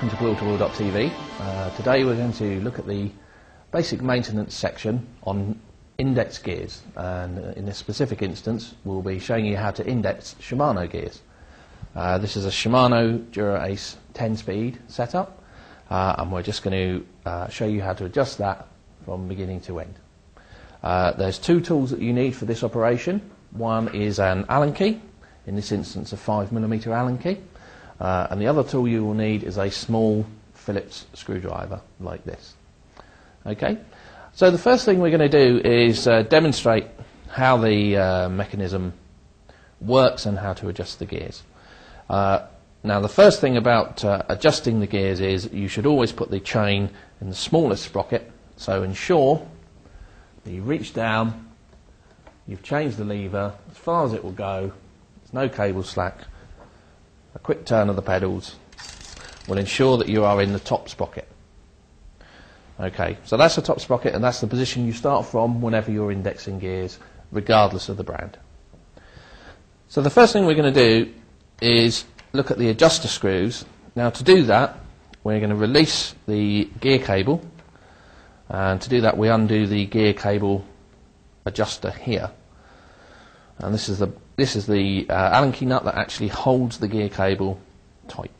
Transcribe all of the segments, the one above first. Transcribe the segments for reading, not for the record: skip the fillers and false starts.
welcome to wheel-to-wheel.tv. Today we're going to look at the basic maintenance section on index gears, and in this specific instance we'll be showing you how to index Shimano gears. This is a Shimano Dura-Ace 10-speed setup, and we're just going to show you how to adjust that from beginning to end. There's two tools that you need for this operation. One is an Allen key, in this instance a 5mm Allen key, and the other tool you will need is a small Phillips screwdriver like this. Okay, so the first thing we're going to do is demonstrate how the mechanism works and how to adjust the gears. Now the first thing about adjusting the gears is you should always put the chain in the smallest sprocket, so ensure that you reach down, you've changed the lever as far as it will go, there's no cable slack, a quick turn of the pedals will ensure that you are in the top sprocket. Okay, so that's the top sprocket and that's the position you start from whenever you're indexing gears, regardless of the brand. So the first thing we're going to do is look at the adjuster screws. Now to do that we're going to release the gear cable, and to do that we undo the gear cable adjuster here, and this is the Allen key nut that actually holds the gear cable tight.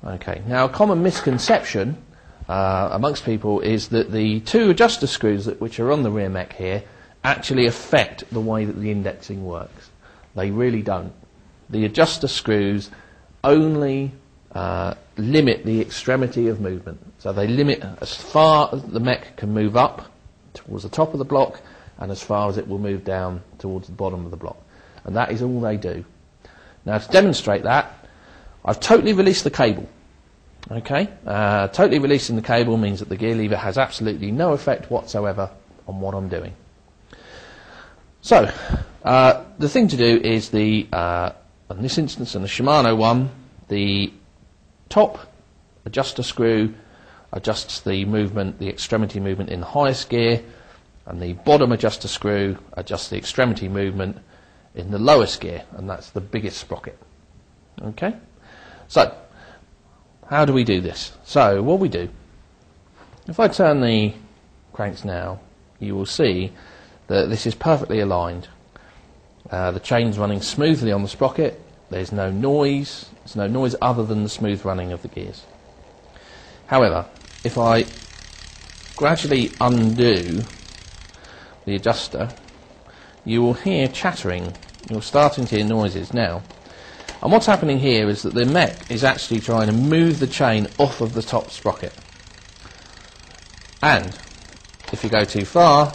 Okay, now a common misconception amongst people is that the two adjuster screws which are on the rear mech here actually affect the way that the indexing works. They really don't. The adjuster screws only limit the extremity of movement. So they limit as far as the mech can move up towards the top of the block and as far as it will move down towards the bottom of the block. And that is all they do. Now to demonstrate that, I've totally released the cable. Okay, totally releasing the cable means that the gear lever has absolutely no effect whatsoever on what I'm doing. So the thing to do is in this instance, in the Shimano one, the top adjuster screw adjusts the movement, the extremity movement in the highest gear, and the bottom adjuster screw adjusts the extremity movement in the lowest gear, and that's the biggest sprocket. Okay, so how do we do this? So what we do, if I turn the cranks now, you will see that this is perfectly aligned. The chain's running smoothly on the sprocket. There's no noise. There's no noise other than the smooth running of the gears. However, if I gradually undo the adjuster, you will hear chattering. You're starting to hear noises now. And what's happening here is that the mech is actually trying to move the chain off of the top sprocket. And if you go too far,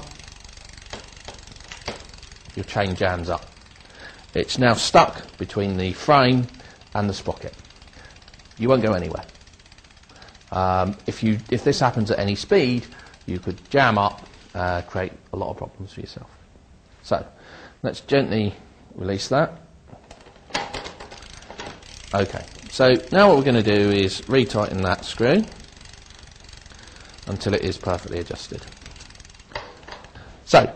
your chain jams up. It's now stuck between the frame and the sprocket. You won't go anywhere. If this happens at any speed, you could jam up, create a lot of problems for yourself. So let's gently release that. Okay, so now what we're going to do is retighten that screw until it is perfectly adjusted. So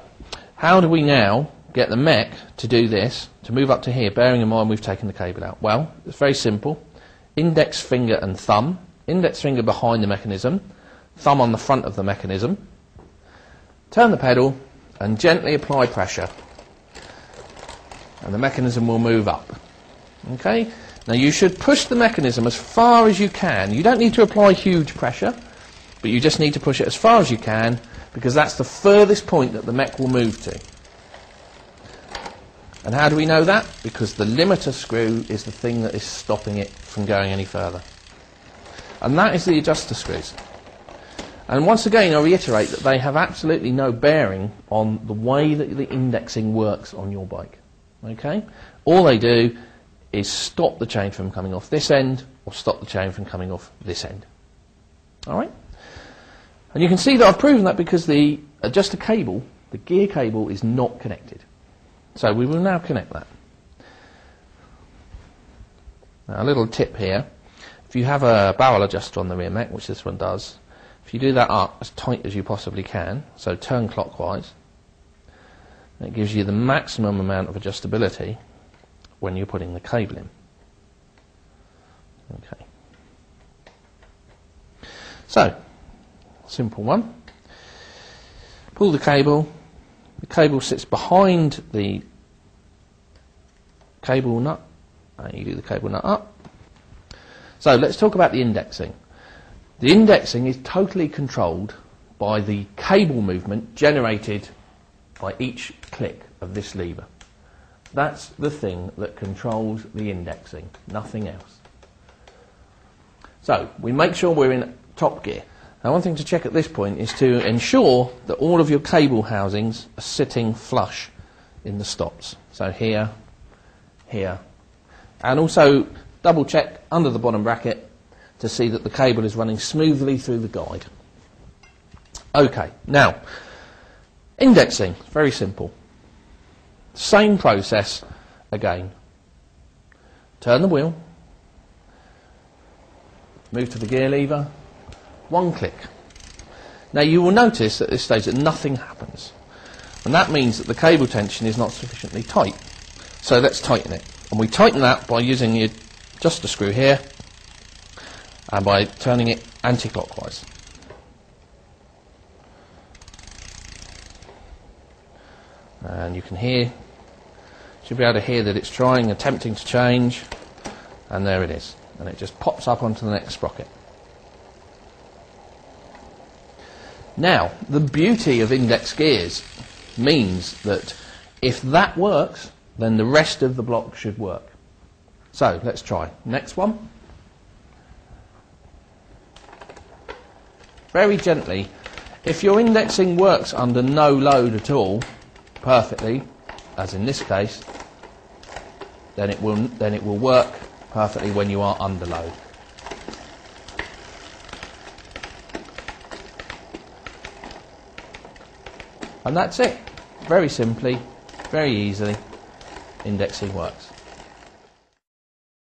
how do we now get the mech to do this, to move up to here, bearing in mind we've taken the cable out? Well, it's very simple. Index finger and thumb. Index finger behind the mechanism, thumb on the front of the mechanism. Turn the pedal and gently apply pressure, and the mechanism will move up. Okay? Now you should push the mechanism as far as you can. You don't need to apply huge pressure, but you just need to push it as far as you can, because that's the furthest point that the mech will move to. And how do we know that? Because the limiter screw is the thing that is stopping it from going any further. And that is the adjuster screws. And once again I reiterate that they have absolutely no bearing on the way that the indexing works on your bike. Okay? All they do is stop the chain from coming off this end or stop the chain from coming off this end. Alright? And you can see that I've proven that because the adjuster cable, the gear cable, is not connected. So we will now connect that. Now a little tip here. If you have a barrel adjuster on the rear mech, which this one does, if you do that up as tight as you possibly can, so turn clockwise, it gives you the maximum amount of adjustability when you're putting the cable in. Okay. So, simple one. Pull the cable sits behind the cable nut, and you do the cable nut up. So let's talk about the indexing. The indexing is totally controlled by the cable movement generated by each click of this lever. That's the thing that controls the indexing, nothing else. So we make sure we're in top gear. Now one thing to check at this point is to ensure that all of your cable housings are sitting flush in the stops. So here, here, and also double check under the bottom bracket to see that the cable is running smoothly through the guide. Okay, now indexing, very simple. Same process again. Turn the wheel, move to the gear lever, one click. Now you will notice at this stage that nothing happens, and that means that the cable tension is not sufficiently tight. So let's tighten it, and we tighten that by using the adjuster screw here and by turning it anti-clockwise. And you can hear, should be able to hear that it's attempting to change, and there it is, and it just pops up onto the next sprocket. Now, the beauty of index gears means that if that works, then the rest of the block should work. So, let's try. Next one. Very gently. If your indexing works under no load at all, perfectly, as in this case, then it will work perfectly when you are under load. And that's it. Very simply, very easily, indexing works.